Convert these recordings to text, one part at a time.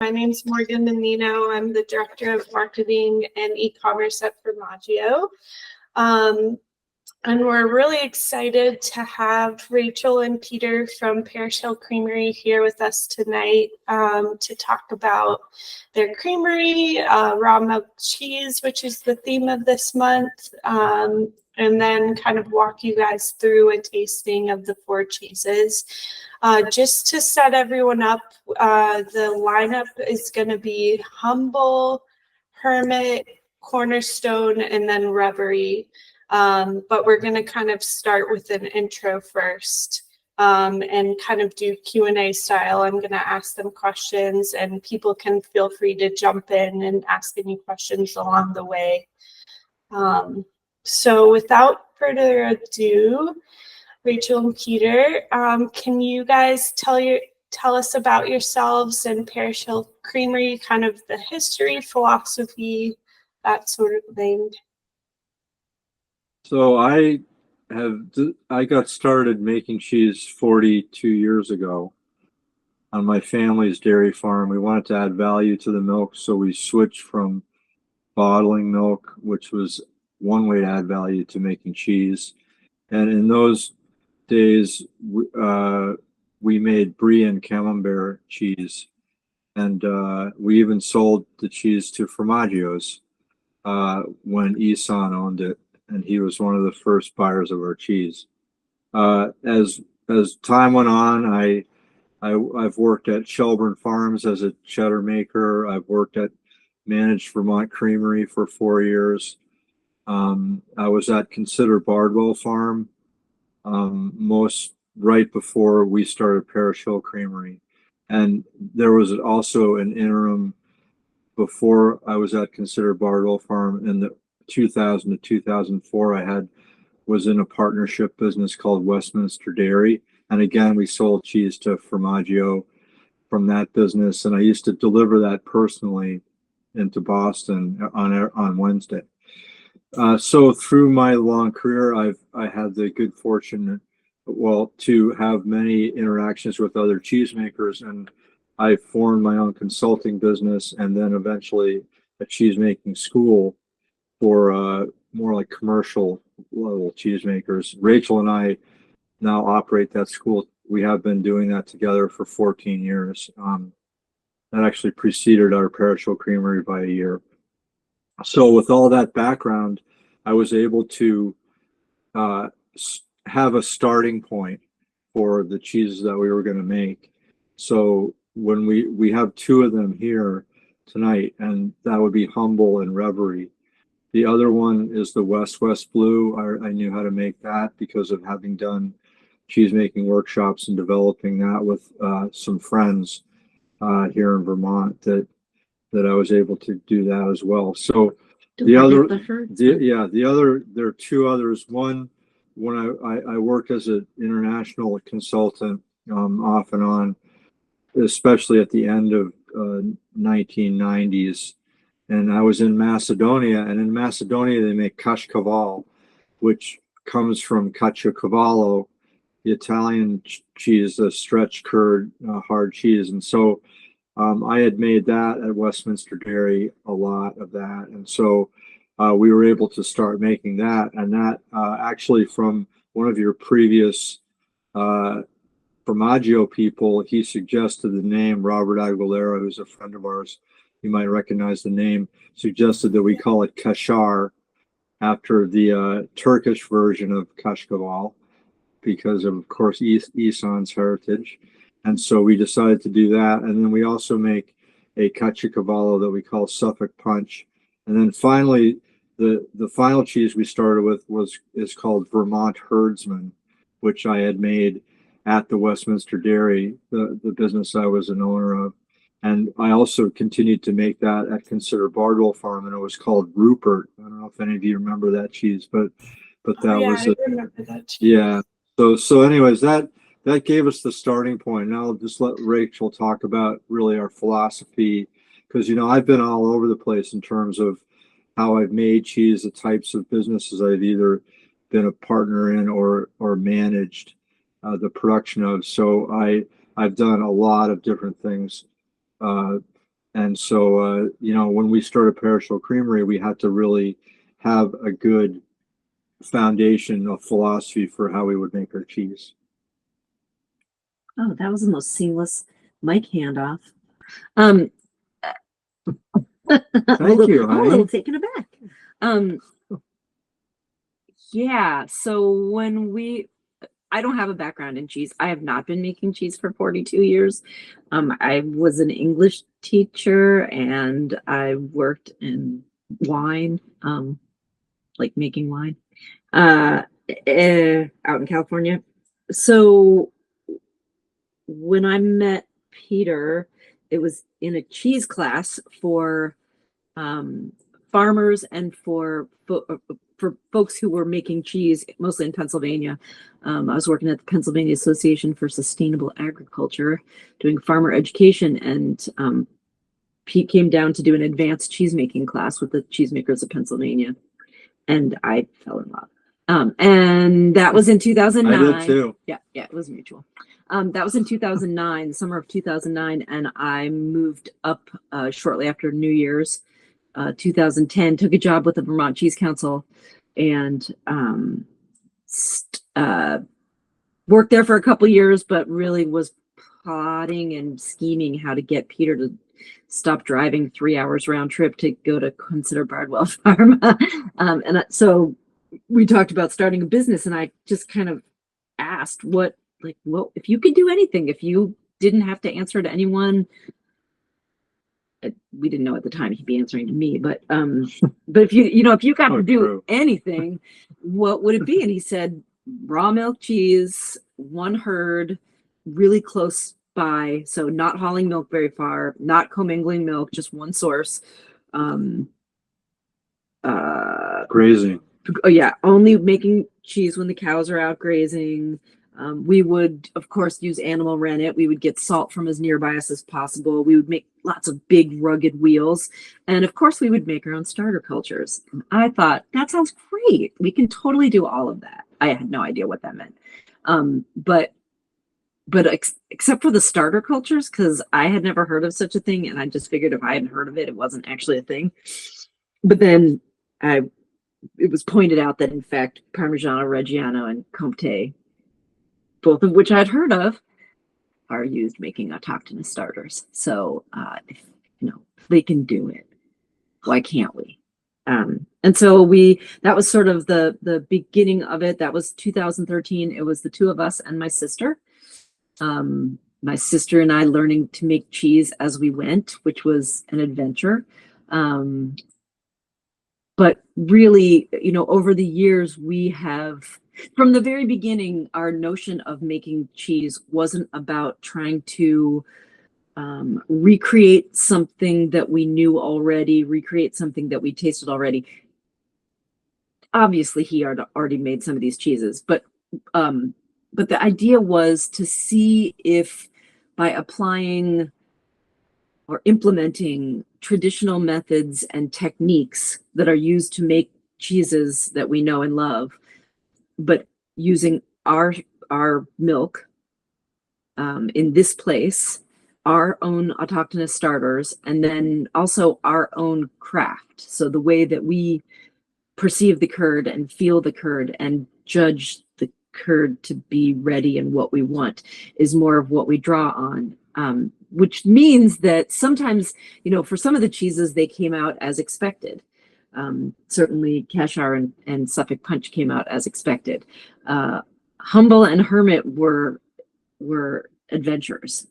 My name's Morgan Menino. I'm the Director of Marketing and E-commerce at Formaggio. And we're really excited to have Rachel and Peter from Parish Hill Creamery here with us tonight to talk about their creamery, raw milk cheese, which is the theme of this month, and then kind of walk you guys through a tasting of the 4 cheeses. Just to set everyone up, the lineup is going to be Humble, Hermit, Cornerstone, and then Reverie. But we're going to kind of start with an intro first and kind of do Q&A style. I'm going to ask them questions, and people can feel free to jump in and ask any questions along the way. So without further ado, Rachel and Peter, can you guys tell us about yourselves and Parish Hill Creamery, kind of the history, philosophy, that sort of thing? So I got started making cheese 42 years ago on my family's dairy farm. We wanted to add value to the milk, so we switched from bottling milk, which was one way to add value, to making cheese. And in those days, we made brie and camembert cheese, and we even sold the cheese to Formaggio's when Isan owned it, and he was one of the first buyers of our cheese. As time went on, I've worked at Shelburne Farms as a cheddar maker. I've managed Vermont Creamery for 4 years. I was at Consider Bardwell Farm right before we started Parish Hill Creamery, and there was also an interim before I was at Consider Bardwell Farm. In the 2000 to 2004, I was in a partnership business called Westminster Dairy, and again we sold cheese to Formaggio from that business, and I used to deliver that personally into Boston on Wednesday. So through my long career, I had the good fortune, to have many interactions with other cheesemakers, and I formed my own consulting business, and then eventually a cheesemaking school for more like commercial level cheesemakers. Rachel and I now operate that school. We have been doing that together for 14 years. That actually preceded our Parish Hill Creamery by a year. So with all that background, I was able to have a starting point for the cheeses that we were going to make. So when we have 2 of them here tonight, and that would be Humble and Reverie. The other one is the West Blue. I knew how to make that because of having done cheese making workshops and developing that with some friends here in Vermont, that I was able to do that as well. So there are 2 others. One, when I worked as an international consultant off and on, especially at the end of 1990s. And I was in Macedonia, and in Macedonia they make caciocavallo, which comes from caciocavallo, the Italian cheese, a stretch curd, hard cheese. And so I had made that at Westminster Dairy, a lot of that. And so we were able to start making that. And that actually, from one of your previous Formaggio people, he suggested the name. Robert Aguilera, who's a friend of ours, you might recognize the name, suggested that we call it kaşar, after the Turkish version of caciocavallo, because of course, Isan's heritage. And so we decided to do that. And then we also make a caciocavallo that we call Suffolk Punch. And then finally, the final cheese we started with is called Vermont Herdsman, which I had made at the Westminster Dairy, the business I was an owner of. And I also continued to make that at Consider Bardwell Farm, and it was called Rupert. I don't know if any of you remember that cheese, but that was I remember that cheese. Yeah. So anyways, that gave us the starting point. Now I'll just let Rachel talk about really our philosophy, because I've been all over the place in terms of how I've made cheese, the types of businesses I've either been a partner in or managed the production of. So I've done a lot of different things And so, you know, when we started Parish Hill Creamery, we had to really have a good foundation of philosophy for how we would make our cheese. Oh, that was the most seamless mic handoff. I'm Thank you, I'm a honey. little taken aback. Yeah, so I don't have a background in cheese. I have not been making cheese for 42 years. I was an English teacher and I worked in wine, like making wine, out in California. So when I met Peter, it was in a cheese class for farmers and for folks who were making cheese, mostly in Pennsylvania. I was working at the Pennsylvania Association for Sustainable Agriculture, doing farmer education, and Pete came down to do an advanced cheesemaking class with the cheesemakers of Pennsylvania, and I fell in love. And that was in 2009. I did too. Yeah, it was mutual. That was in 2009, summer of 2009, and I moved up shortly after New Year's, 2010. Took a job with the Vermont Cheese Council, and worked there for a couple years, but really was plotting and scheming how to get Peter to stop driving 3 hours round trip to go to consider Bardwell Farm. So we talked about starting a business, and I just kind of asked what if you could do anything, if you didn't have to answer to anyone. We didn't know at the time he'd be answering to me, but if you got to do True. anything, what would it be? And he said raw milk cheese, one herd, really close by, so not hauling milk very far, not commingling milk, just one source. Grazing. Oh yeah, only making cheese when the cows are out grazing. We would, of course, use animal rennet. We would get salt from as nearby us as possible. We would make lots of big, rugged wheels. And of course, we would make our own starter cultures. And I thought, that sounds great. We can totally do all of that. I had no idea what that meant. Except for the starter cultures, because I had never heard of such a thing. And I just figured if I hadn't heard of it, it wasn't actually a thing. But then it was pointed out that, in fact, Parmigiano Reggiano and Comté, both of which I'd heard of, are used making autochthonous starters. So if they can do it, why can't we? And so that was sort of the beginning of it. That was 2013. It was the two of us and my sister. My sister and I learning to make cheese as we went, which was an adventure. But really, over the years, we have, from the very beginning, our notion of making cheese wasn't about trying to recreate something that we knew already, recreate something that we tasted already. Obviously, he had already made some of these cheeses, but the idea was to see if by applying or implementing traditional methods and techniques that are used to make cheeses that we know and love, but using our milk in this place, our own autochthonous starters, and then also our own craft. So the way that we perceive the curd and feel the curd and judge the curd to be ready and what we want is more of what we draw on. Which means that sometimes, for some of the cheeses, they came out as expected. Certainly Cashar and Suffolk Punch came out as expected. Humble and Hermit were adventures,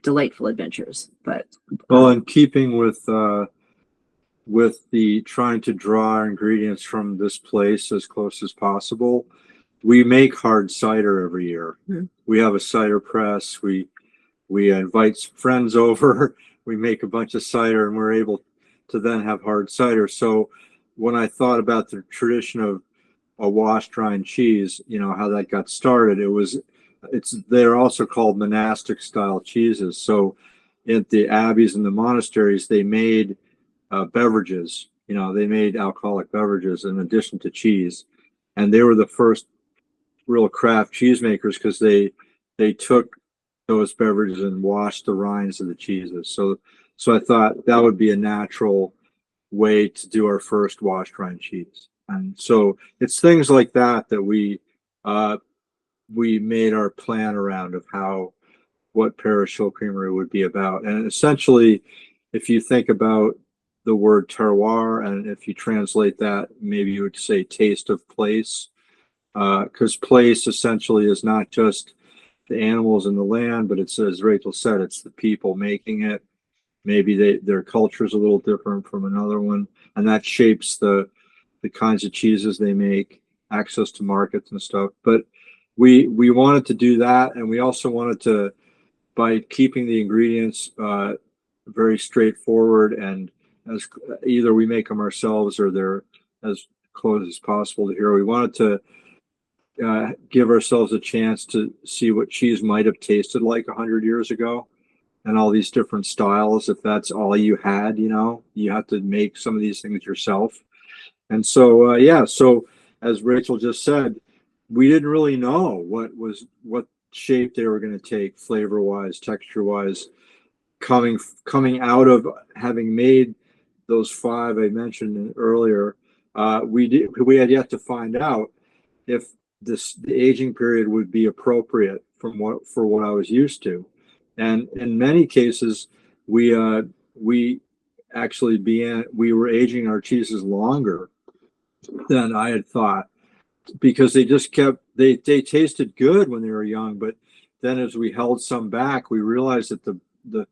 delightful adventures. But well, in keeping with the trying to draw our ingredients from this place as close as possible, we make hard cider every year. Mm-hmm. We have a cider press. We invite friends over, we make a bunch of cider, and we're able to then have hard cider. So when I thought about the tradition of a wash drying cheese, how that got started, they're also called monastic style cheeses. So at the abbeys and the monasteries, they made beverages, they made alcoholic beverages in addition to cheese. And they were the first real craft cheesemakers because they took those beverages and washed the rinds of the cheeses. So So I thought that would be a natural way to do our first washed rind cheese. And so it's things like that that we made our plan around of what Parish Hill Creamery would be about. And essentially, if you think about the word terroir, and if you translate that, maybe you would say taste of place, because place essentially is not just the animals and the land, but it's, as Rachel said, it's the people making it. Maybe their culture is a little different from another one, and that shapes the kinds of cheeses they make, access to markets and stuff. But we wanted to do that, and we also wanted to, by keeping the ingredients very straightforward, and as either we make them ourselves or they're as close as possible to here. We wanted to give ourselves a chance to see what cheese might have tasted like 100 years ago, and all these different styles. If that's all you had, you have to make some of these things yourself. And so, so as Rachel just said, we didn't really know what shape they were going to take, flavor wise, texture wise, coming out of having made those 5 I mentioned earlier. We had yet to find out if the aging period would be appropriate for what I was used to. And in many cases, we actually we were aging our cheeses longer than I had thought, because they just they tasted good when they were young, but then as we held some back, we realized that the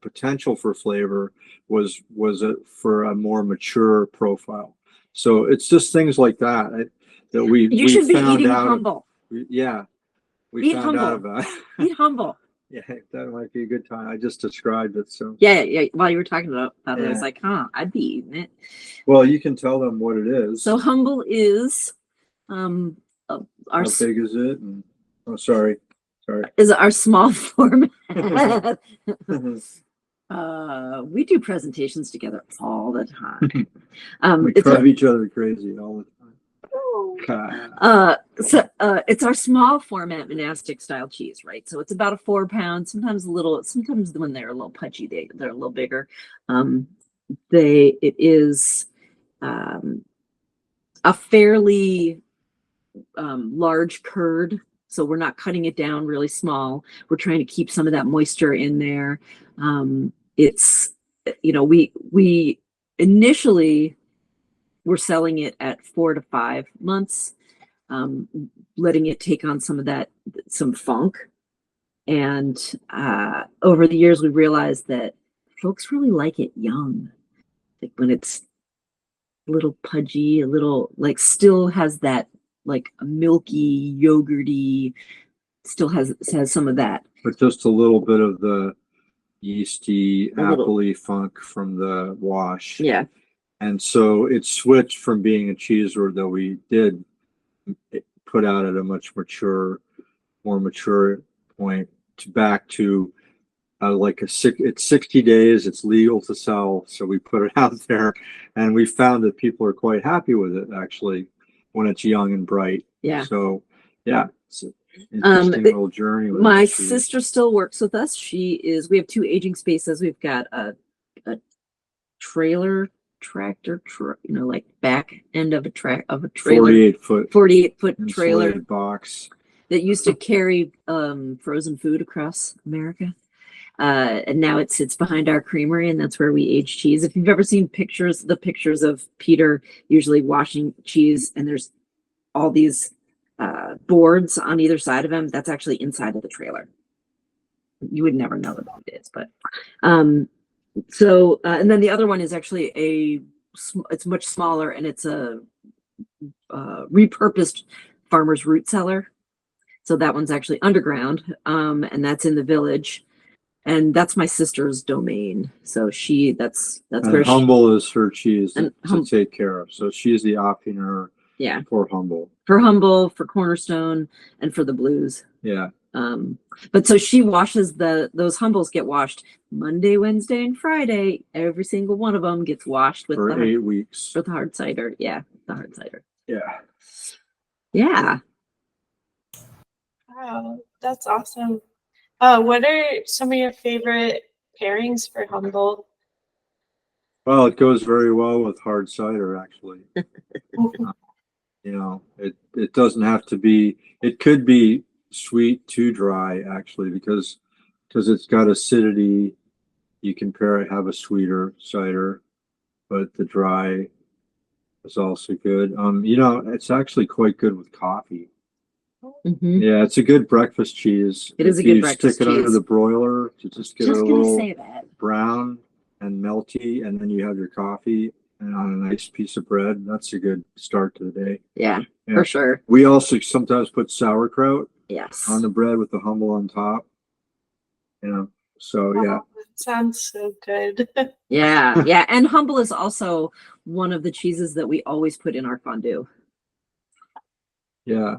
potential for flavor was for a more mature profile. So it's just things like that that You should be found eating out. humble. We found out about. Eat humble. Yeah, that might be a good time. I just described it. So Yeah. While you were talking about it, I was like, I'd be eating it. Well, you can tell them what it is. So humble is, how big is it? And, sorry. Is our small format. We do presentations together all the time. We drive each other crazy all the time. It's our small format monastic style cheese, right? So it's about a 4 pound, sometimes when they're a little pudgy, they're a little bigger. It is a fairly large curd, so we're not cutting it down really small. We're trying to keep some of that moisture in there. It's, we initially were selling it at 4 to 5 months, letting it take on some funk. And over the years, we realized that folks really like it young, like when it's a little pudgy, a little like still has that like a milky, yogurty, still has some of that. But just a little bit of the yeasty, appley funk from the wash. Yeah. And so it switched from being a cheese that we did put out at a much more mature point back to it's 60 days. It's legal to sell, so we put it out there, and we found that people are quite happy with it actually when it's young and bright. Yeah. So yeah, it's an interesting little journey. My sister still works with us. We have 2 aging spaces. We've got a tractor, like back end of a trailer, 48-foot trailer box that used to carry frozen food across America. And now it sits behind our creamery, and that's where we age cheese. If you've ever seen the pictures of Peter usually washing cheese, and there's all these boards on either side of him, that's actually inside of the trailer. You would never know what it is, but and then the other one is actually it's much smaller, and it's a repurposed farmer's root cellar. So that one's actually underground, and that's in the village, and that's my sister's domain. So that's where Humble is her cheese to take care of. So she's the optioner. Yeah. For Humble, for Cornerstone, and for the Blues. Yeah. But so she washes those Humbles get washed Monday, Wednesday, and Friday. Every single one of them gets washed with for 8 weeks with the hard cider. Yeah, the hard cider. Yeah. Yeah. Wow, that's awesome. What are some of your favorite pairings for Humble? Well, it goes very well with hard cider, actually. Mhm. You know, it doesn't have to be, it could be sweet to dry, actually, because it's got acidity. You can have a sweeter cider, but the dry is also good. You know, it's actually quite good with coffee. Mhm. Yeah, it's a good breakfast cheese. It is If a good you breakfast stick it under cheese. the broiler to just get it Just a gonna little say that. brown and melty, and then you have your coffee and on a nice piece of bread. That's a good start to the day. Yeah, Yeah. for sure. We also sometimes put sauerkraut Yes. on the bread with the humble on top. You know, so yeah. Oh, that sounds so good. Yeah, yeah. And humble is also one of the cheeses that we always put in our fondue. Yeah,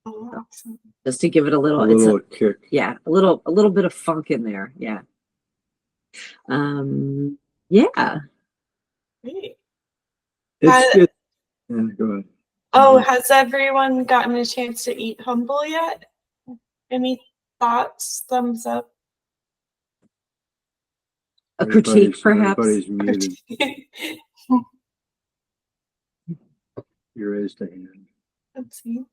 Oh, awesome. Just to give it a a little, little kick. yeah, a little bit of funk in there. Yeah. Yeah. Great. It's Uh, good. Yeah, go ahead. Oh, has everyone gotten a chance to eat humble yet? Any thoughts? Thumbs up? A critique, perhaps. Everybody's muted. You raised a hand. Let's see.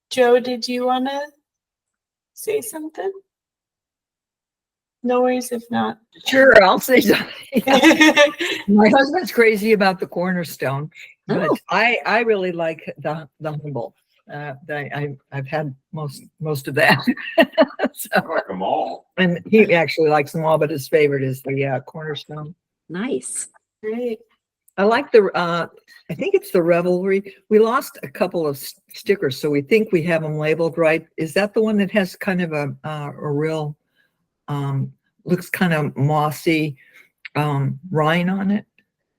Joe, did you want to say something? No worries if not. Sure, I'll say something. My husband's crazy about the cornerstone, but Oh. I really like the humble. I've had most of that. So, Like them all. and he actually likes them all, but his favorite is the cornerstone. Nice. Great. I like the I think it's the Revelry. We lost a couple of stickers, so we think we have them labeled right. Is that the one that has kind of a real looks kind of mossy rind on it?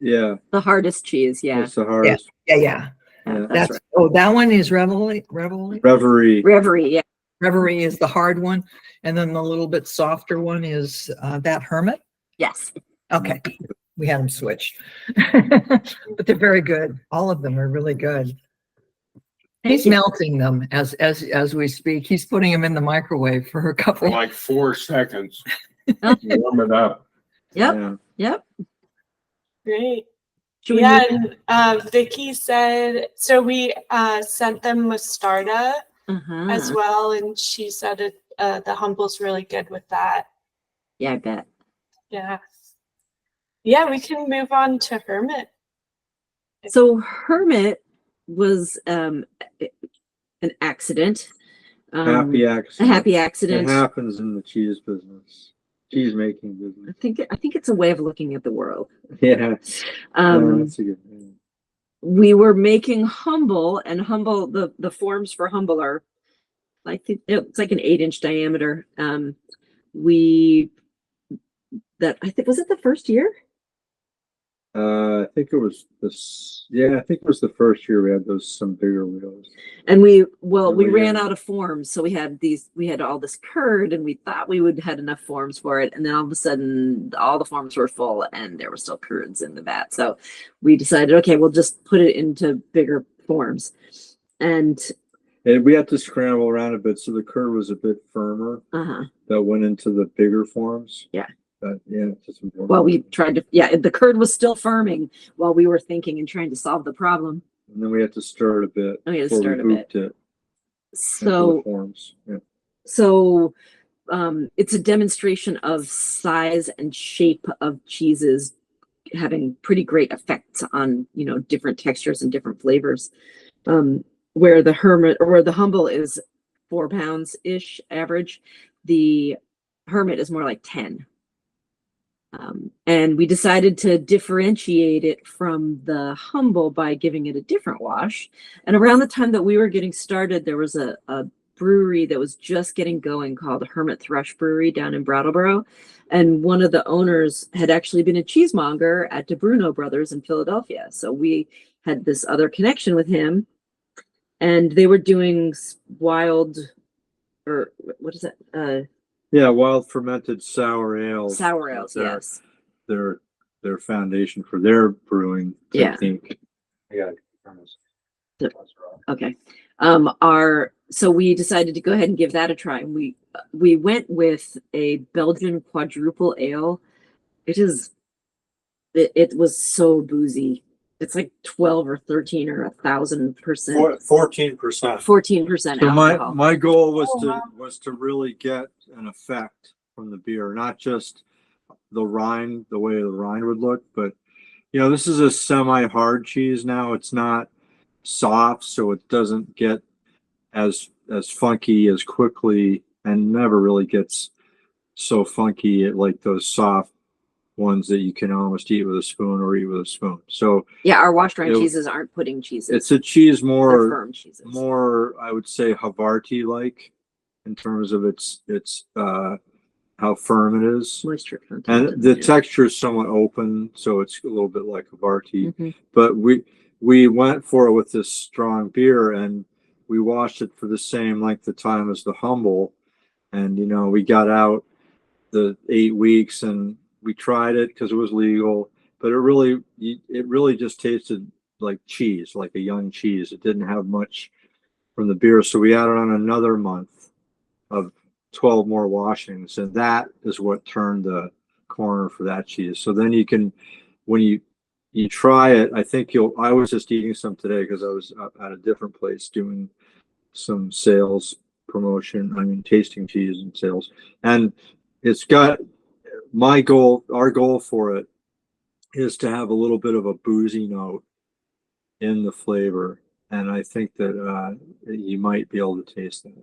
Yeah, The hardest cheese. Yeah. that's the hardest. Yeah. Yeah, Yeah. that's right. Oh, that one is Revelry. Reverie. Reverie. Yeah. Reverie is the hard one, and then the little bit softer one is that Hermit. Yes. Okay, we had them switched, but they're very good. All of them are really good. He's melting them as we speak. He's putting them in the microwave for a For couple. like 4 seconds. Oh. Warm it up. Yep. Yeah. Yep. Great. Should we Yeah, move- and Vicky said, so we sent them mostarda Uh-huh. as well, and she said the humble's really good with that. Yeah, I bet. Yeah. Yeah, we can move on to Hermit. So Hermit was an accident. Happy A accident. happy It accident. happens in the cheese business, cheese making business. I think it's a way of looking at the world. Yeah, that's a good thing. We were making humble, and humble, the forms for humble are like it's like an 8-inch diameter. I think, was it the first year? I think it was this. Yeah, I think it was the first year we had some bigger wheels. And we Oh, ran yeah. out of forms, so we had all this curd, and we thought we would had enough forms for it, and then all of a sudden all the forms were full and there were still curds in the vat. So we decided, okay, we'll just put it into bigger forms. And we had to scramble around a bit, so the curd was a bit firmer. That went into the bigger forms. Yeah. But yeah, it's just important. well, we tried to, the curd was still firming while we were thinking and trying to solve the problem. And then we had to stir it a bit. Oh, yeah, before stir we it a bit. hooped it into So the forms. Yeah. So it's a demonstration of size and shape of cheeses having pretty great effects on, different textures and different flavors. Where the Hermit or the humble is 4 pounds ish average, the Hermit is more like 10. And we decided to differentiate it from the humble by giving it a different wash. And around the time that we were getting started, there was a brewery that was just getting going called Hermit Thrush Brewery down in Brattleboro. And one of the owners had actually been a cheesemonger at DeBruno Brothers in Philadelphia. So we had this other connection with him, and they were doing wild, or what is it? Yeah, wild fermented sour ales. Sour ales, yes. Their foundation for their brewing Yeah. technique. Yeah. Okay. So we decided to go ahead and give that a try. We went with a Belgian quadruple ale. It is it was so boozy. It's like 12 or 13 or 1,000%, 14%. 14% So alcohol. my goal was Oh, wow. to really get an effect from the beer, not just the rind, the way the rind would look, but this is a semi-hard cheese now. It's not soft, so it doesn't get as funky as quickly, and never really gets so funky like those soft ones that you can almost eat with a spoon or eat with a spoon. So Yeah, our washed rind it- cheeses aren't pudding cheeses. it's a cheese They're more firm cheeses. I would say Havarti like in terms of its how firm it is. Moisture content. And the texture is somewhat open, so it's a little bit like Havarti. Mhm. But we went for it with this strong beer, and we washed it for the same length of time as the Humble. And we got out the 8 weeks, and we tried it because it was legal. But it really just tasted like cheese, like a young cheese. It didn't have much from the beer, so we added on another month of 12 more washings, and that is what turned the corner for that cheese. So then you can, when you try it, I was just eating some today because I was at a different place doing some sales promotion, tasting cheese and sales. And it's got our goal for it is to have a little bit of a boozy note in the flavor. And I think that you might be able to taste that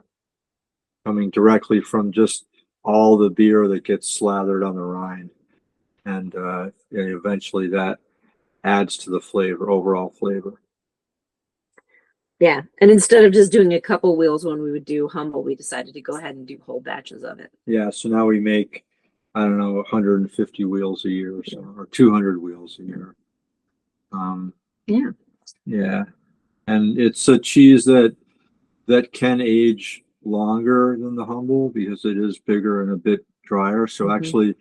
coming directly from just all the beer that gets slathered on the rind. And eventually that adds to the overall flavor. Yeah, and instead of just doing a couple wheels when we would do Humble, we decided to go ahead and do whole batches of it. Yeah, so now we make, I don't know, 150 wheels a year or so, or 200 wheels a year. Yeah. Yeah, and it's a cheese that can age longer than the Humble because it is bigger and a bit drier. So actually,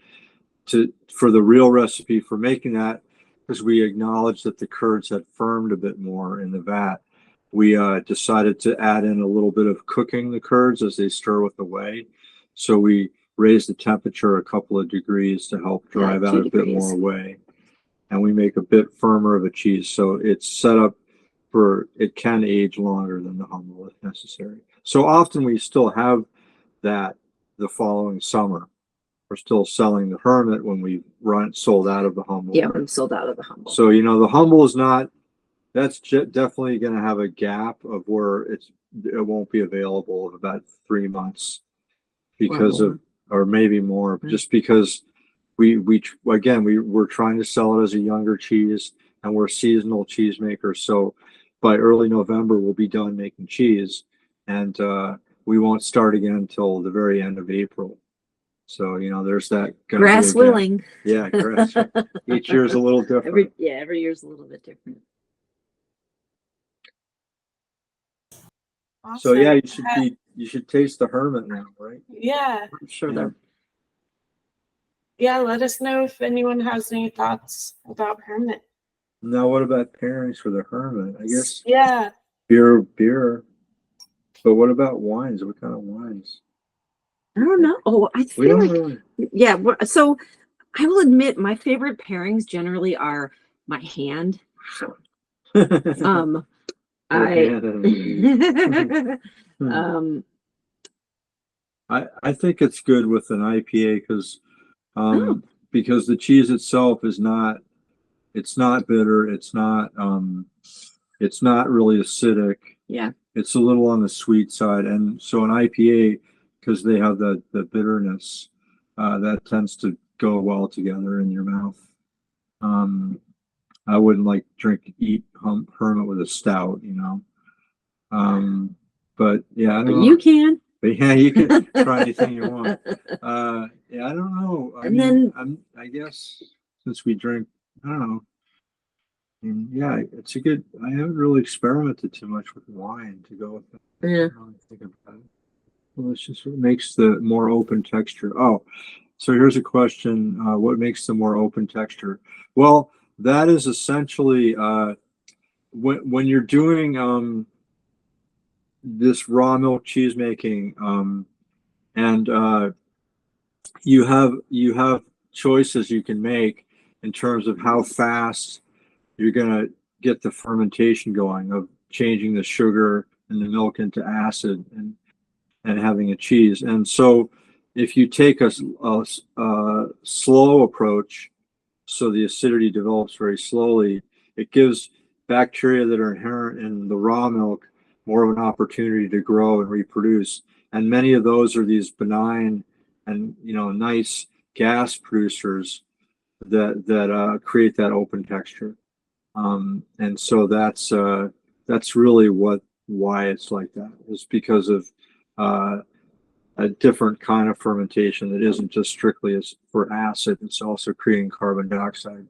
for the real recipe for making that, because we acknowledged that the curds had firmed a bit more in the vat, we decided to add in a little bit of cooking the curds as they stir with the whey. So we raised the temperature a couple of degrees to help drive out a bit more whey. And we make a bit firmer of a cheese. So it's set up for, it can age longer than the Humble if necessary. So often we still have that the following summer. We're still selling the Hermit when we sold out of the Humble. Yeah, when sold out of the Humble. So, the Humble is not, that's definitely going to have a gap of where it won't be available of about 3 months because or maybe more, just because we're trying to sell it as a younger cheese, and we're seasonal cheesemakers. So by early November, we'll be done making cheese, and we won't start again until the very end of April. So, there's that. Grass willing. Yeah, grass. Each year is a little different. Every year's a little bit different. Awesome. So yeah, you should taste the Hermit now, right? Yeah. I'm sure Yeah. they're. Yeah, let us know if anyone has any thoughts about Hermit. Now, what about pairings for the Hermit? I guess Yeah. beer. But what about wines? What kind of wines? I don't know. Oh, I We feel don't like really. yeah. So I will admit my favorite pairings generally are my hand. I think it's good with an IPA because the cheese itself is not, it's not bitter, it's not really acidic. Yeah. It's a little on the sweet side, and so an IPA, because they have the bitterness, that tends to go well together in your mouth. I wouldn't eat Hermit with a stout, but yeah, I don't know. You can. But yeah, you can try anything you want. Yeah, I don't know. I guess since we drink, I don't know. Yeah, it's a good. I haven't really experimented too much with wine to go with it. Yeah. I don't really think about it. Well, it's just what makes the more open texture. Oh, so here's a question. What makes the more open texture? Well, that is essentially when you're doing this raw milk cheese making, and you have choices you can make, in terms of how fast you're going to get the fermentation going of changing the sugar and the milk into acid and having a cheese. And so if you take a slow approach, so the acidity develops very slowly, it gives bacteria that are inherent in the raw milk more of an opportunity to grow and reproduce. And many of those are these benign and, you know, nice gas producers that create that open texture. And so that's really why it's like that, is because of a different kind of fermentation that isn't just strictly as for acid, it's also creating carbon dioxide.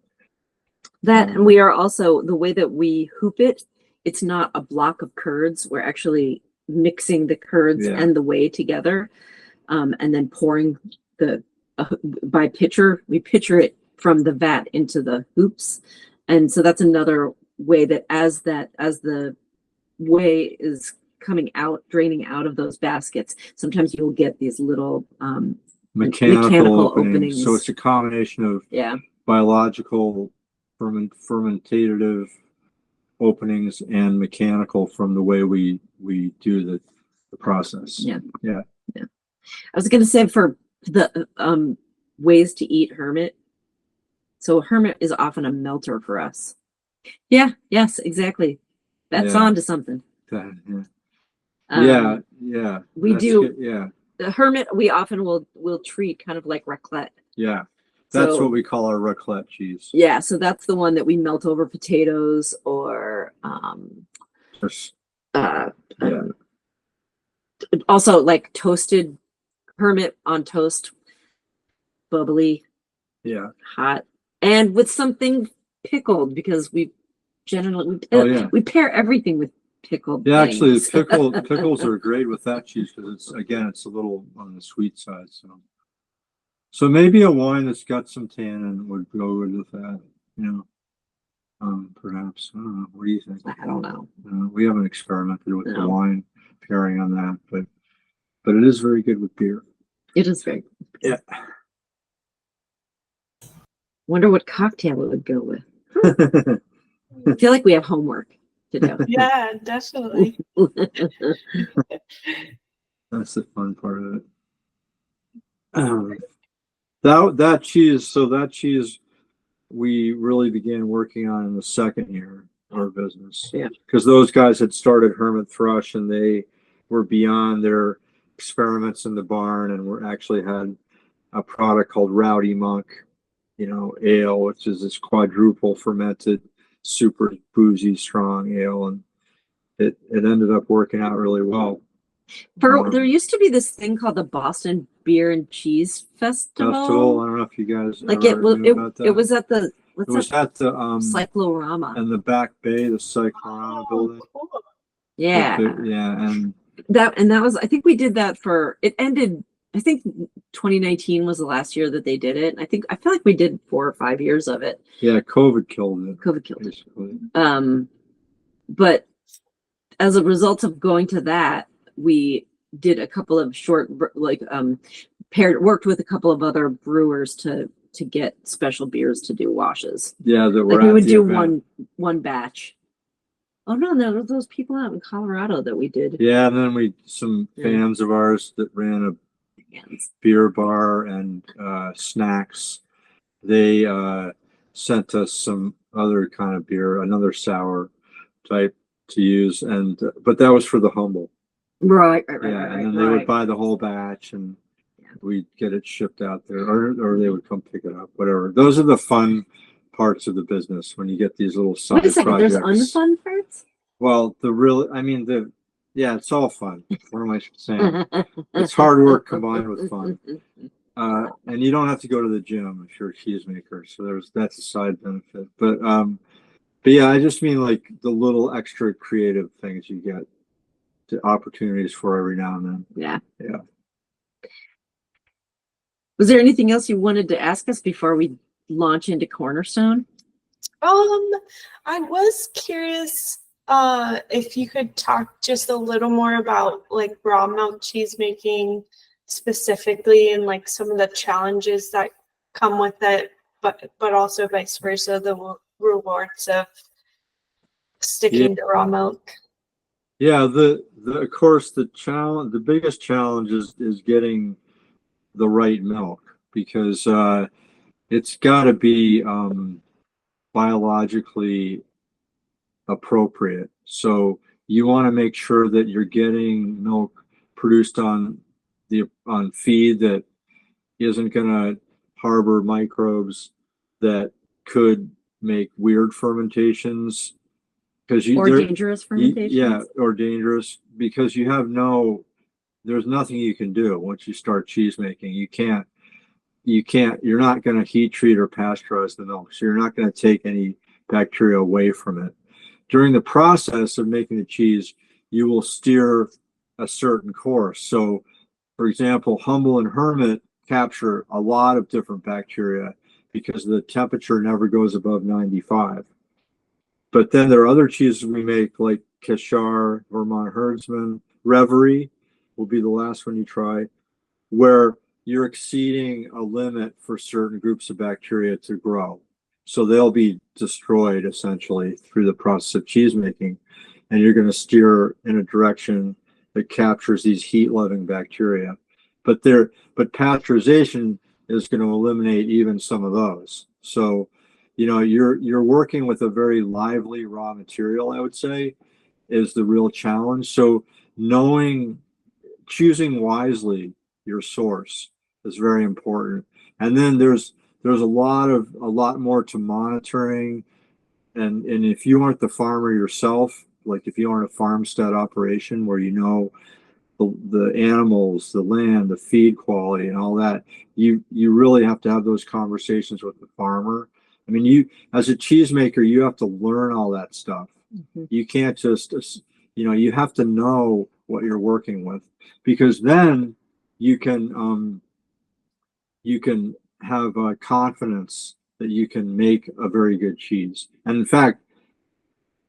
That, and we are also, the way that we hoop it, it's not a block of curds. We're actually mixing the curds and the whey together, and then pouring by pitcher. We pitcher it from the vat into the hoops. And so that's another way that as the whey is coming out, draining out of those baskets, sometimes you'll get these little mechanical openings. So it's a combination of biological fermentative openings and mechanical from the way we do the process. Yeah. I was going to say, for the ways to eat hermit. So hermit is often a melter for us. Yeah. Yes, exactly. That's on to something. We do. The hermit, we often will treat kind of like raclette. Yeah. That's what we call our raclette cheese. Yeah. So that's the one that we melt over potatoes or also like toasted hermit on toast, bubbly, hot, and with something pickled, because we generally we pair everything with pickled. Yeah, actually, the pickles are great with that cheese because it's a little on the sweet side. So maybe a wine that's got some tannin would go good with that. You know, perhaps. I don't know. What do you think? I don't know. We haven't experimented with the wine pairing on that, but it is very good with beer. It is very good. Yeah. Wonder what cocktail it would go with. I feel like we have homework to do. Yeah, definitely. That's the fun part of it. That cheese we really began working on in the second year of our business. Yeah. Because those guys had started Hermit Thrush and they were beyond their experiments in the barn and were actually had a product called Rowdy Monk, ale, which is this quadruple fermented, super boozy, strong ale, and it ended up working out really well. There used to be this thing called the Boston Beer and Cheese Festival. I don't know if you guys knew about that. It was at the Cyclorama and the Back Bay, the Cyclorama building. Cool. Yeah, and that was, I think we did that it ended. I think 2019 was the last year that they did it. I feel like we did 4 or 5 years of it. Yeah, COVID killed it. Basically. But as a result of going to that, we did a couple of short, worked with a couple of other brewers to get special beers to do washes. Yeah, we would do one batch. Oh no, there were those people out in Colorado that we did. Yeah, and then some fans of ours that ran a beer bar and snacks. They sent us some other kind of beer, another sour type to use, but that was for the humble. Right. And then they would buy the whole batch and we'd get it shipped out there, or they would come pick it up, whatever. Those are the fun parts of the business when you get these little side projects. There's unfun parts? Well, it's all fun. What am I saying? It's hard work combined with fun. And you don't have to go to the gym if you're a cheese maker. So that's a side benefit. But yeah, I just mean like the little extra creative things you get, the opportunities for every now and then. Yeah. Yeah. Was there anything else you wanted to ask us before we launch into Cornerstone? I was curious if you could talk just a little more about like raw milk cheese making specifically and like some of the challenges that come with it, but also vice versa, the rewards of sticking to raw milk. Yeah, of course the biggest challenge is getting the right milk, because it's got to be biologically appropriate. So you want to make sure that you're getting milk produced on feed that isn't going to harbor microbes that could make weird fermentations, because Or dangerous fermentations. yeah, or dangerous, because there's nothing you can do once you start cheese making. You're not going to heat treat or pasteurize the milk, so you're not going to take any bacteria away from it. During the process of making the cheese, you will steer a certain course. So, for example, Humble and Hermit capture a lot of different bacteria because the temperature never goes above 95. But then there are other cheeses we make, like Kashar, Vermont Herdsman, Reverie will be the last one you try, where you're exceeding a limit for certain groups of bacteria to grow. So they'll be destroyed essentially through the process of cheese making. And you're going to steer in a direction that captures these heat-loving bacteria. But pasteurization is going to eliminate even some of those. So, you're working with a very lively raw material, I would say, is the real challenge. So choosing wisely your source is very important. And then there's a lot more to monitoring. And if you aren't the farmer yourself, like if you aren't a farmstead operation where the animals, the land, the feed quality and all that, you really have to have those conversations with the farmer. I mean, you as a cheesemaker, you have to learn all that stuff. Mm-hmm. You can't just, you have to know what you're working with, because then you can have confidence that you can make a very good cheese. And in fact,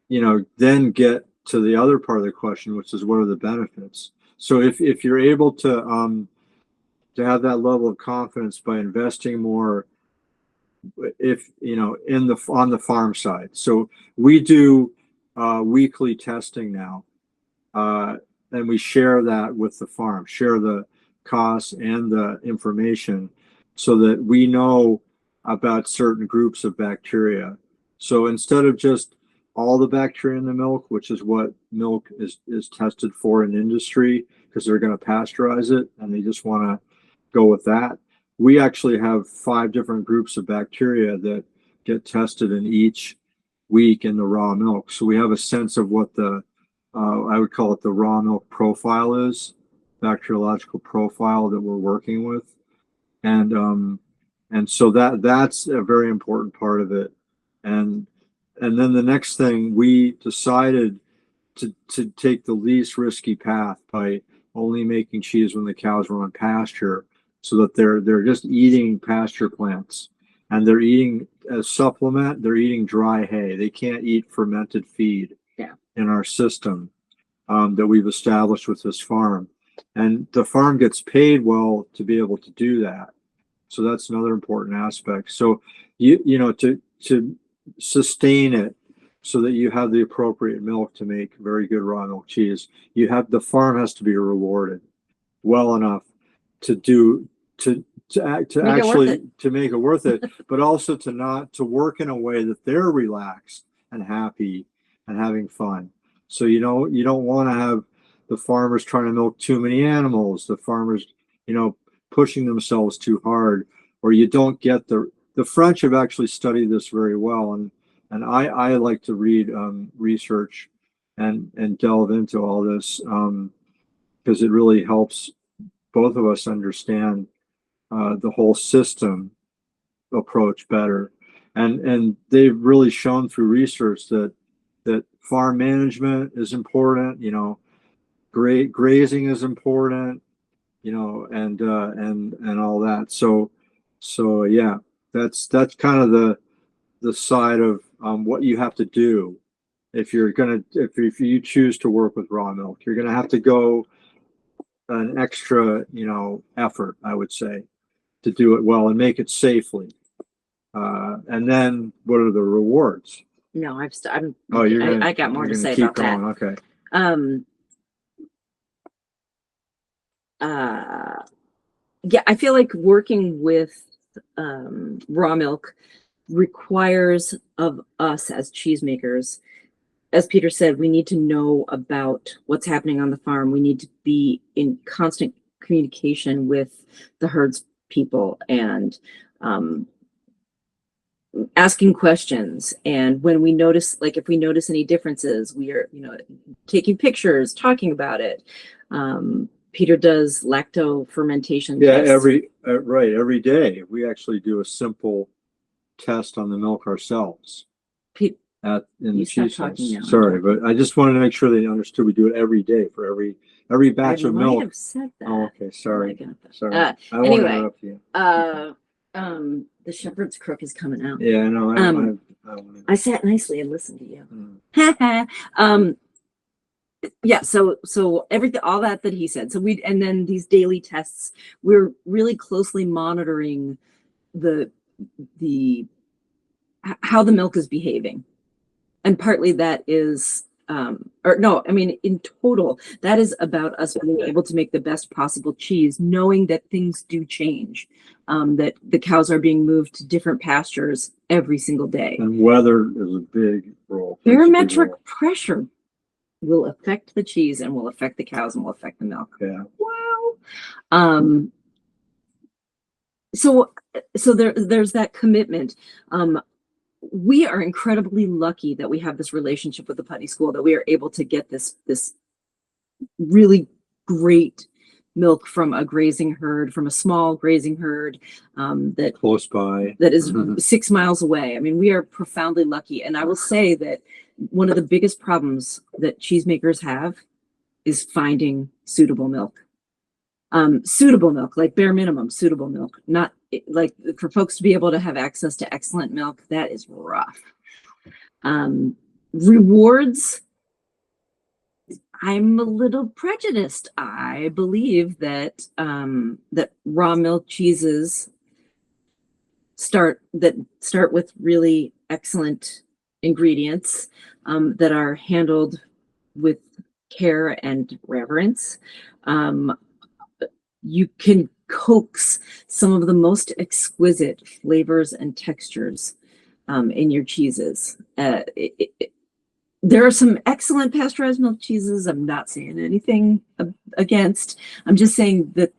then get to the other part of the question, which is what are the benefits? So if you're able to have that level of confidence by investing more, on the farm side. So we do weekly testing now, and we share that with the farm, share the costs and the information, so that we know about certain groups of bacteria. So instead of just all the bacteria in the milk, which is what milk is tested for in industry, because they're going to pasteurize it and they just want to go with that, we actually have 5 different groups of bacteria that get tested in each week in the raw milk. So we have a sense of what I would call it the raw milk profile is, bacteriological profile that we're working with. And so that's a very important part of it. And then the next thing, we decided to take the least risky path by only making cheese when the cows were on pasture, so that they're just eating pasture plants, and they're eating as supplement, they're eating dry hay. They can't eat fermented feed in our system that we've established with this farm. And the farm gets paid well to be able to do that. So that's another important aspect. So to sustain it so that you have the appropriate milk to make very good raw milk cheese, the farm has to be rewarded well enough to make it worth it, but also to work in a way that they're relaxed and happy and having fun. So you don't want to have the farmers trying to milk too many animals, the farmers pushing themselves too hard, or you don't get the French have actually studied this very well, and I like to read research and delve into all this, because it really helps both of us understand the whole system approach better. And they've really shown through research that farm management is important, grazing is important, and all that. So yeah, that's kind of the side of what you have to do if you choose to work with raw milk. You're gonna have to go an extra effort, I would say, to do it well and make it safely. And then what are the rewards? No, I'm, Oh, I got more you're to gonna say keep about that. going. Okay. Yeah, I feel like working with raw milk requires of us as cheesemakers, as Peter said, we need to know about what's happening on the farm. We need to be in constant communication with the herds people and asking questions. And when we notice, like if we notice any differences, we are, taking pictures, talking about it. Peter does lacto fermentation Yeah, tests. every day we actually do a simple test on the milk ourselves Pe- in the You stop cheese talking house. now. Sorry, but I just wanted to make sure they understood we do it every day for every batch I of might milk. have said that. Oh, okay. Sorry. I got that. Sorry. I don't want to Anyway, interrupt you. the shepherd's crook is coming out. Yeah, I know. I sat nicely and listened to you. Mm. Yeah, so everything, all that he said. So and then these daily tests, we're really closely monitoring the how the milk is behaving. And partly that is or no, I mean in total, that is about us being able to make the best possible cheese, knowing that things do change, that the cows are being moved to different pastures every single day. And weather is a big role. Barometric pressure will affect the cheese and will affect the cows and will affect the milk. Yeah. Wow. So there's that commitment. We are incredibly lucky that we have this relationship with the putney school, that we are able to get this really great milk from a grazing herd, from a small grazing herd that Close by. that is 6 miles away. I mean, we are profoundly lucky. And I will say that one of the biggest problems that cheesemakers have is finding suitable milk. Suitable milk, like bare minimum suitable milk, not like for folks to be able to have access to excellent milk. That is rough. Rewards. I'm a little prejudiced. I believe that that raw milk cheeses start with really excellent ingredients that are handled with care and reverence. You can coax some of the most exquisite flavors and textures in your cheeses. There are some excellent pasteurized milk cheeses. I'm not saying anything against. I'm just saying that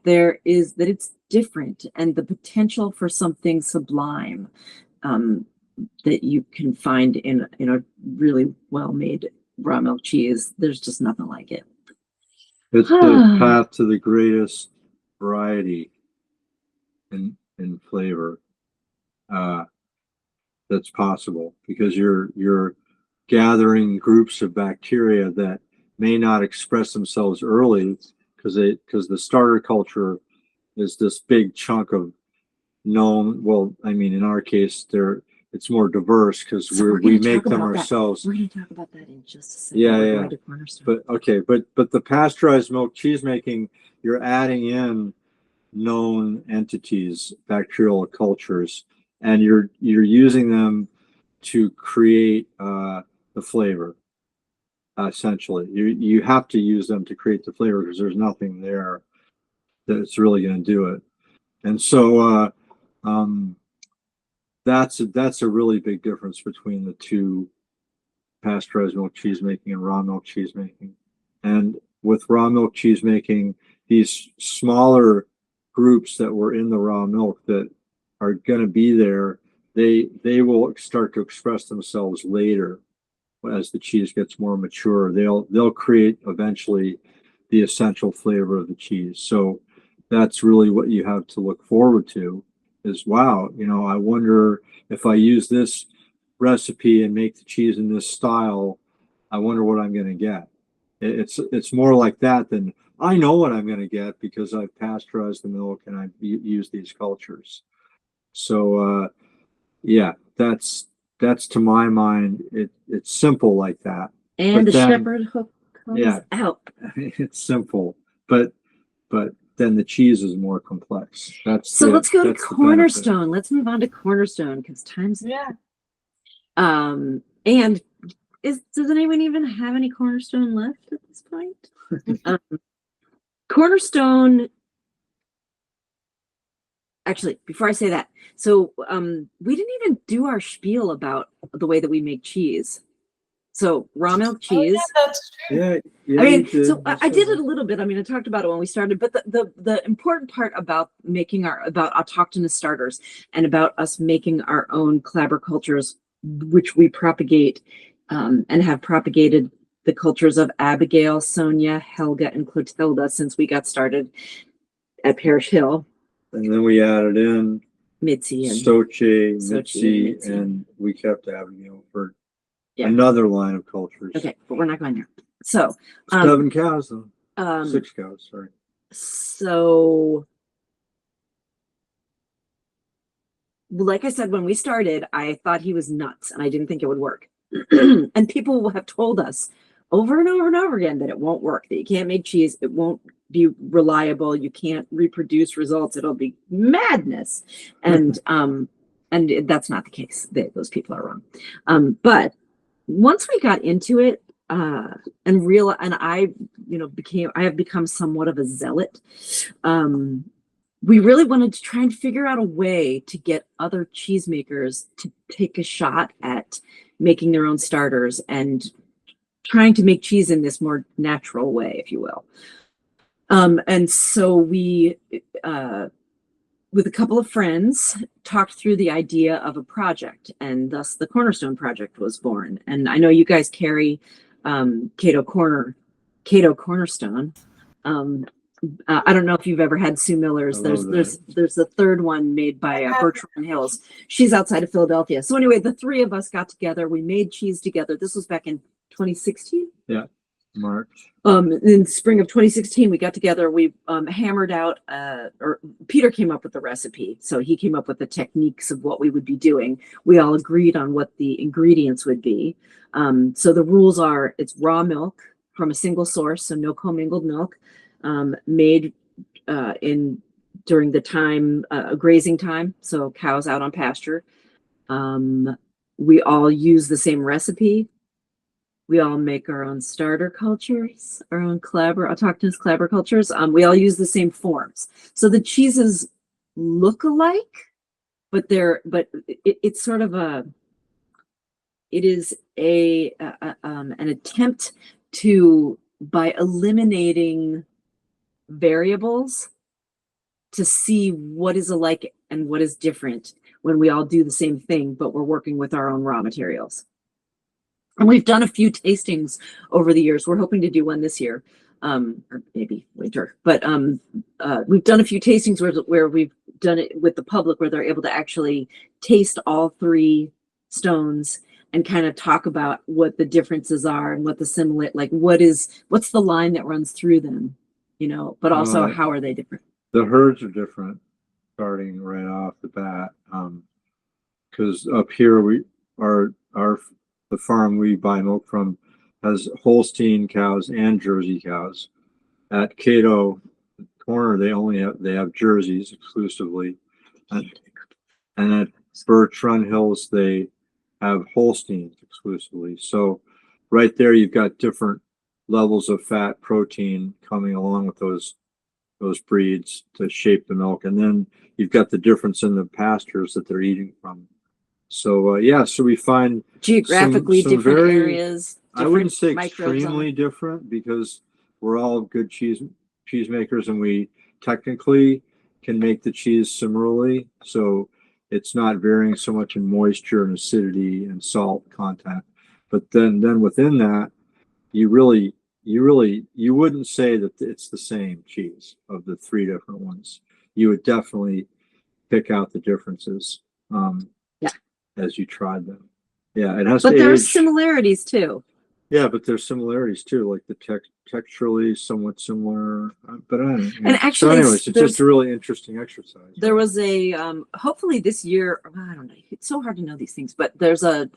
it's different, and the potential for something sublime that you can find in a really well-made raw milk cheese. There's just nothing like it. It's the path to the greatest variety in flavor that's possible, because you're gathering groups of bacteria that may not express themselves early because the starter culture is this big chunk of known. Well, I mean, in our case, it's more diverse because we make them ourselves. We're going to talk about that in just a second. Yeah. But the pasteurized milk cheese making, you're adding in known entities, bacterial cultures, and you're using them to create the flavor. Essentially, you have to use them to create the flavor because there's nothing there that's really going to do it. And so that's a really big difference between the two, pasteurized milk cheese making and raw milk cheese making. And with raw milk cheese making, these smaller groups that were in the raw milk that are going to be there, they will start to express themselves later as the cheese gets more mature. They'll create eventually the essential flavor of the cheese. So that's really what you have to look forward to, is wow, I wonder if I use this recipe and make the cheese in this style, I wonder what I'm going to get. It's more like that than I know what I'm going to get because I've pasteurized the milk and I've used these cultures. So yeah, that's to my mind, it's simple like that. And the shepherd hook comes out. It's simple, but then the cheese is more complex. So let's go to that's the benefit. Cornerstone. Let's move on to Cornerstone because time's Yeah. and does anyone even have any Cornerstone left at this point? Cornerstone. Actually, before I say that, so we didn't even do our spiel about the way that we make cheese. So raw milk cheese. Oh, yeah, that's true. Yeah, I mean, you did. so You I did said it a little bit. I mean, I talked about it when we started, but the important part about about autochthonous starters and about us making our own clabber cultures, which we propagate and have propagated the cultures of Abigail, Sonia, Helga, and Clotilda since we got started at Parish Hill. And then we added in Mitzi and Soche, Sochi, Mitzi, and we kept Abigail for Yeah. another line of cultures. okay, but we're not going there. So 7 cows, though. um 6 cows, sorry. so like I said, when we started, I thought he was nuts and I didn't think it would work. And people will have told us over and over and over again that it won't work, that you can't make cheese, it won't be reliable, you can't reproduce results, it'll be madness. And that's not the case. Those people are wrong. But once we got into it, I have become somewhat of a zealot. We really wanted to try and figure out a way to get other cheesemakers to take a shot at making their own starters and trying to make cheese in this more natural way, if you will. And so we, with a couple of friends, talked through the idea of a project, and thus the Cornerstone Project was born. And I know you guys carry Cato Cornerstone. I don't know if you've ever had Sue Miller's. I love There's the third one made by Bertrand Hills. She's outside of Philadelphia. So anyway, the three of us got together. We made cheese together. This was back in 2016. Yeah, March. In spring of 2016, we got together. We hammered out, or Peter came up with the recipe. So he came up with the techniques of what we would be doing. We all agreed on what the ingredients would be. So the rules are: it's raw milk from a single source, so no commingled milk. Made during the time grazing time, so cows out on pasture. We all use the same recipe. We all make our own starter cultures, our own autochthonous clabber cultures. We all use the same forms, so the cheeses look alike, but it's sort of it is an attempt to, by eliminating variables, to see what is alike and what is different when we all do the same thing, but we're working with our own raw materials. And we've done a few tastings over the years. We're hoping to do one this year, or maybe winter. But we've done a few tastings where we've done it with the public, where they're able to actually taste all three stones and kind of talk about what the differences are and what the what's the line that runs through them. But also how are they different? The herds are different starting right off the bat. Because up here the farm we buy milk from has Holstein cows and Jersey cows. At Cato Corner, they have Jerseys exclusively, and at Bertrand Hills they have Holsteins exclusively. So right there, you've got different levels of fat, protein coming along with those breeds to shape the milk, and then you've got the difference in the pastures that they're eating from. So so we find geographically some different very, areas. I wouldn't say microbes extremely different, because we're all good cheesemakers, and we technically can make the cheese similarly. So it's not varying so much in moisture and acidity and salt content. But then within that, you wouldn't say that it's the same cheese of the three different ones. You would definitely pick out the differences as you tried them. Yeah, it has to age. But there's similarities too. Yeah, but there's similarities too, like the texturally somewhat similar. But I don't know. And actually, so anyways, it's just a really interesting exercise. There was a hopefully this year. I don't know. It's so hard to know these things, but there's a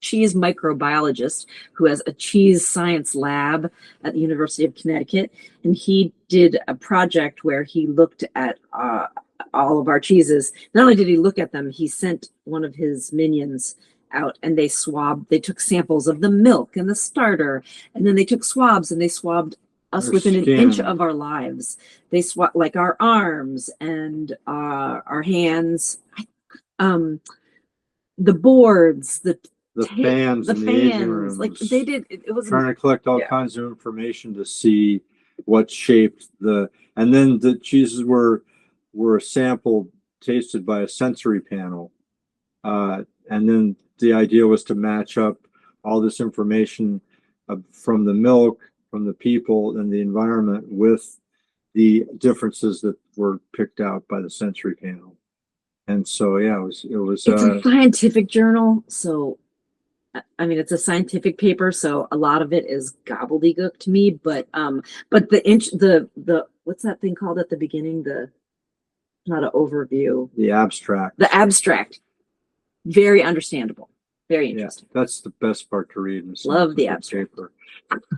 cheese microbiologist who has a cheese science lab at the University of Connecticut. And he did a project where he looked at all of our cheeses. Not only did he look at them, he sent one of his minions out and they took samples of the milk and the starter, and then they took swabs and they swabbed us Their within an skin. inch of our lives. They swabbed like our arms and our hands, the boards, the fans the in the aging fans. Like rooms. they did, it was Trying to collect all Yeah. kinds of information to see what shaped and then the cheeses were sampled, tasted by a sensory panel. And then the idea was to match up all this information from the milk, from the people and the environment with the differences that were picked out by the sensory panel. And so, yeah, it was it's a scientific journal, so I mean it's a scientific paper, so a lot of it is gobbledygook to me, but the what's that thing called at the beginning? Not an overview. the abstract. The abstract. Very understandable. Very Yeah, interesting. that's the best part to read. In Love the scientific abstract.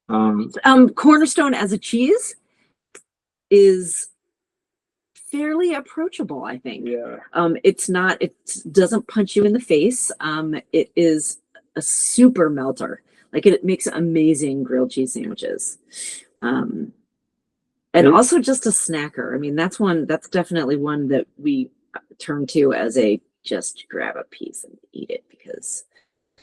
paper. Cornerstone as a cheese is fairly approachable, I think. Yeah. It doesn't punch you in the face. It is a super melter. Like it makes amazing grilled cheese sandwiches. And also just a snacker. I mean, that's definitely one that we turn to as a just grab a piece and eat it because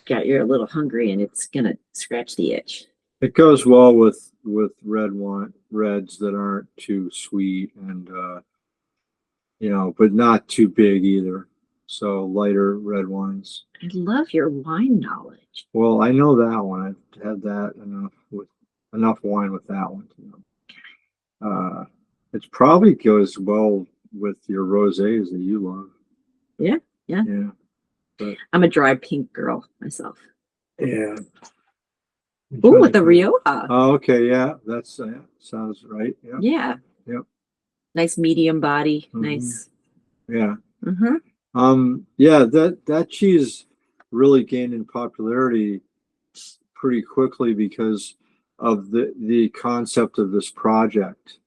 you're a little hungry and it's gonna scratch the itch. It goes well with reds that aren't too sweet and but not too big either. So lighter red wines. I love your wine knowledge. Well, I know that one. I've had that enough wine with that one. It probably goes well with your rosés that you love. Yeah. But I'm a dry pink girl myself. yeah. Ooh, with the Rioja. Oh, okay. Yeah, that's sounds right. Yeah. Yeah. Yep. Nice medium body. Mhm. Nice. Yeah. Mm-hmm. Yeah, that cheese really gained in popularity pretty quickly because of the concept of this project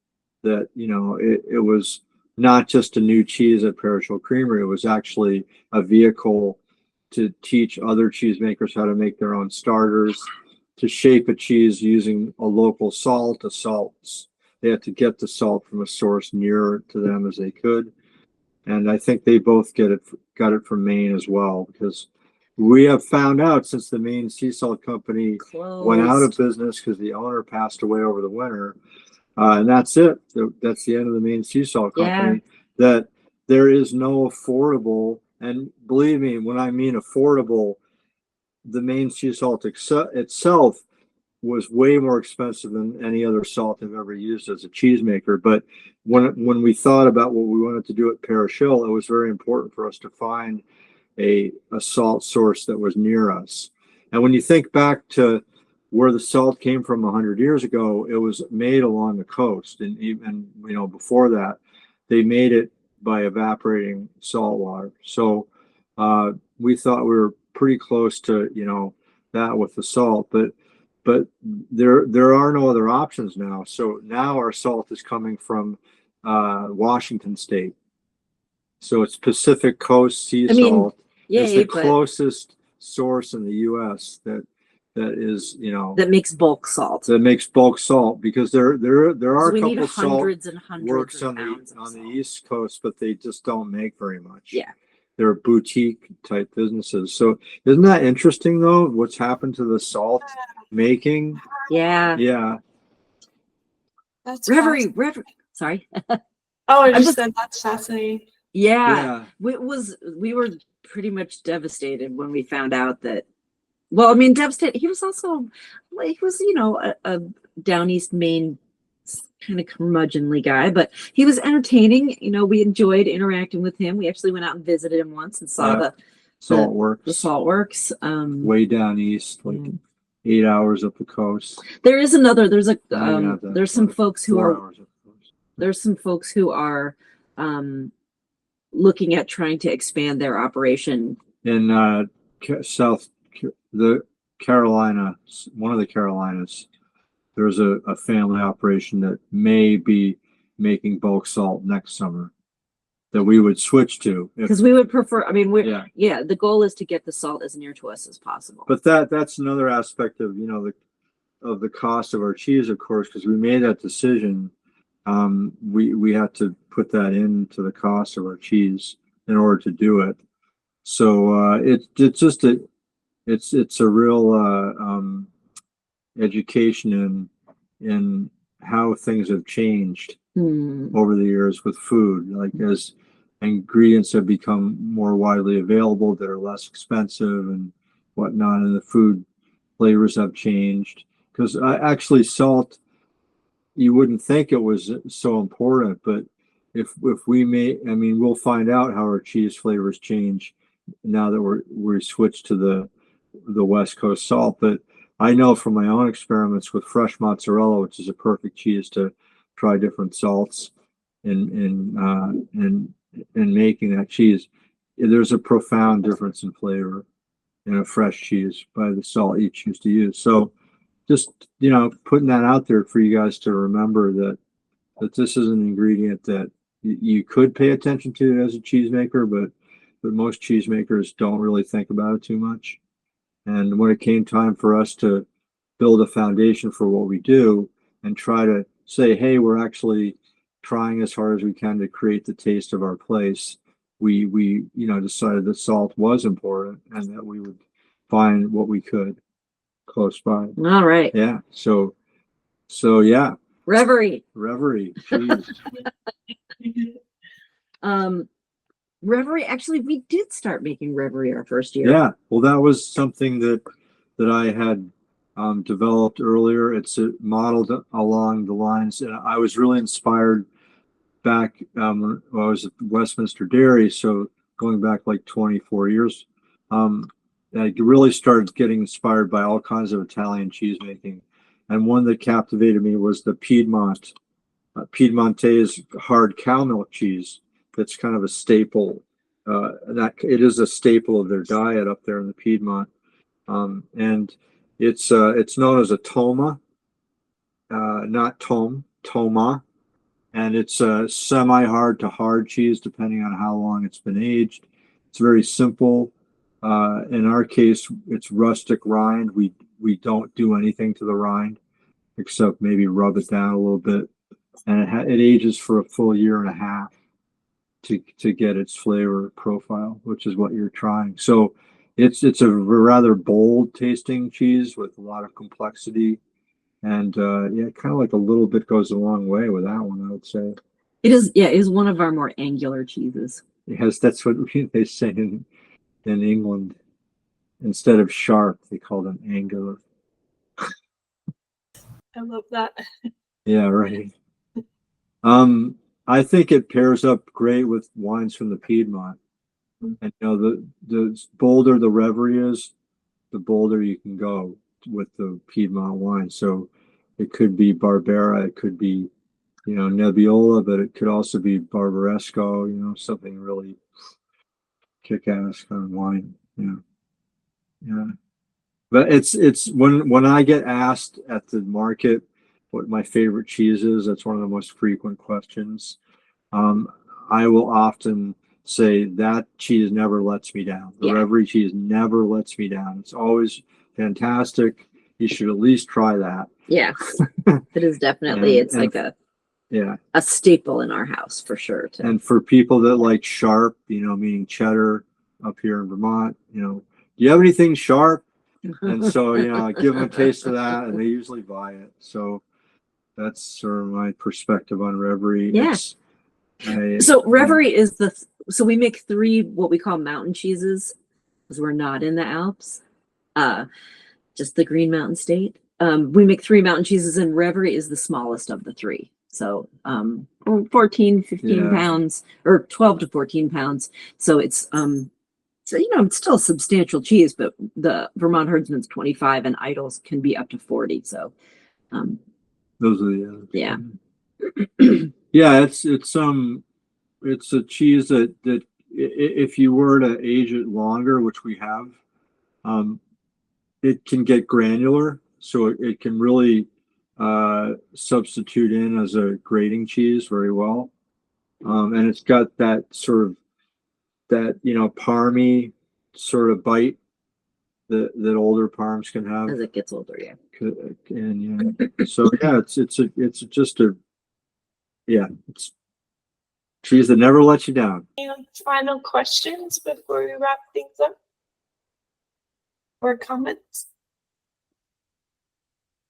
that, it was not just a new cheese at Parish Hill Creamery. It was actually a vehicle to teach other cheesemakers how to make their own starters, to shape a cheese using a local salt, They had to get the salt from a source nearer to them as they could. And I think they both got it from Maine as well, because we have found out since the Maine Sea Salt Company went out of business because the owner passed away over the winter, and that's it. That's the end of the Maine Sea Salt Company. That there is no affordable, and believe me, when I mean affordable, the Maine Sea Salt itself was way more expensive than any other salt I've ever used as a cheesemaker. But when we thought about what we wanted to do at Parish Hill, it was very important for us to find a salt source that was near us. And when you think back to where the salt came from 100 years ago, it was made along the coast. And even, before that, they made it by evaporating salt water. So we thought we were pretty close to, that with the salt, but there are no other options now. So now our salt is coming from Washington State. So it's Pacific Coast sea salt. It's the closest source in the U.S. that is, that makes bulk salt. That makes bulk salt, because there are a couple salt hundreds and hundreds works of on the East Coast, but they just don't make very much. Yeah. They're boutique type businesses. So isn't that interesting though? What's happened to the salt making? Yeah. Yeah. That's Reverie. Sorry. I just said that's fascinating. Yeah. We were pretty much devastated when we found out that. Well, I mean, devastated. He was also, a down East Maine kind of curmudgeonly guy, but he was entertaining. We enjoyed interacting with him. We actually went out and visited him once and saw the Salt Works. The Salt Works. Way down east, like 8 hours up the coast. There's some folks who are looking at trying to expand their operation in the Carolina, one of the Carolinas, there's a family operation that may be making bulk salt next summer that we would switch to. Because we would prefer, I mean, Yeah. the goal is to get the salt as near to us as possible. But that's another aspect of, the cost of our cheese, of course, because we made that decision. We had to put that into the cost of our cheese in order to do it. So it's a real education in how things have changed over the years with food, like as ingredients have become more widely available that are less expensive and whatnot, and the food flavors have changed. Because actually salt, you wouldn't think it was so important, but if we we'll find out how our cheese flavors change now that we're switched to the West Coast salt. But I know from my own experiments with fresh mozzarella, which is a perfect cheese to try different salts in making that cheese, there's a profound difference in flavor in a fresh cheese by the salt you choose to use. So just, putting that out there for you guys to remember that this is an ingredient that you could pay attention to as a cheesemaker, but most cheesemakers don't really think about it too much. And when it came time for us to build a foundation for what we do and try to say, hey, we're actually trying as hard as we can to create the taste of our place, we decided that salt was important and that we would find what we could close by. All right. Yeah. So yeah. Reverie. Cheese. Reverie, actually, we did start making Reverie our first year. Yeah. Well, that was something that I had developed earlier. It's modeled along the lines, and I was really inspired back when I was at Westminster Dairy, so going back like 24 years. I really started getting inspired by all kinds of Italian cheese making, and one that captivated me was the Piedmontese hard cow milk cheese. That's kind of a staple. That it is a staple of their diet up there in the Piedmont, and it's known as a toma, not toma, and it's a semi-hard to hard cheese depending on how long it's been aged. It's very simple. In our case, it's rustic rind. We don't do anything to the rind except maybe rub it down a little bit, and it ages for a full year and a half to get its flavor profile, which is what you're trying. So it's a rather bold tasting cheese with a lot of complexity, and kind of like a little bit goes a long way with that one, I would say. It is one of our more angular cheeses. Yes, that's what they say in England. Instead of sharp, they call them angular. I love that. Yeah, right. I think it pairs up great with wines from the Piedmont. And the bolder the Reverie is, the bolder you can go with the Piedmont wine. So it could be Barbera, it could be, Nebbiolo, but it could also be Barbaresco, something really kick-ass kind of wine. Yeah. But it's when I get asked at the market what my favorite cheese is, that's one of the most frequent questions. I will often say that cheese never lets me down. The Reverie cheese never lets me down. It's always fantastic. You should at least try that. Yeah, it is definitely. It's like a staple in our house for sure. And for people that like sharp, meaning cheddar up here in Vermont, do you have anything sharp? And so, I give them a taste of that, and they usually buy it. So that's sort of my perspective on Reverie. Yeah. So Reverie is so we make 3 what we call mountain cheeses, because we're not in the Alps, just the Green Mountain State. We make 3 mountain cheeses, and Reverie is the smallest of the 3. So 14, 15 pounds, or 12 to 14 pounds. So it's it's still a substantial cheese, but the Vermont Herdsman's 25 and Idle's can be up to 40. So those are the others. Yeah. Yeah, it's a cheese that if you were to age it longer, which we have, It can get granular, so it can really substitute in as a grating cheese very well. And it's got that sort of parmy sort of bite that older parms can have. As it gets older, yeah. And so it's cheese that never lets you down. Any final questions before we wrap things up? Or comments?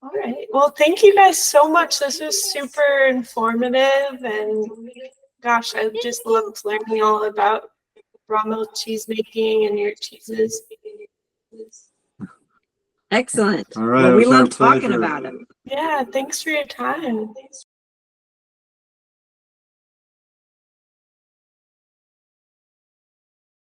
All right. Well, thank you guys so much. This was super informative, and gosh, I just loved learning all about raw milk cheese making and your cheeses. Excellent. All right, Well, it we was our love talking pleasure. about it. Yeah, thanks for your time.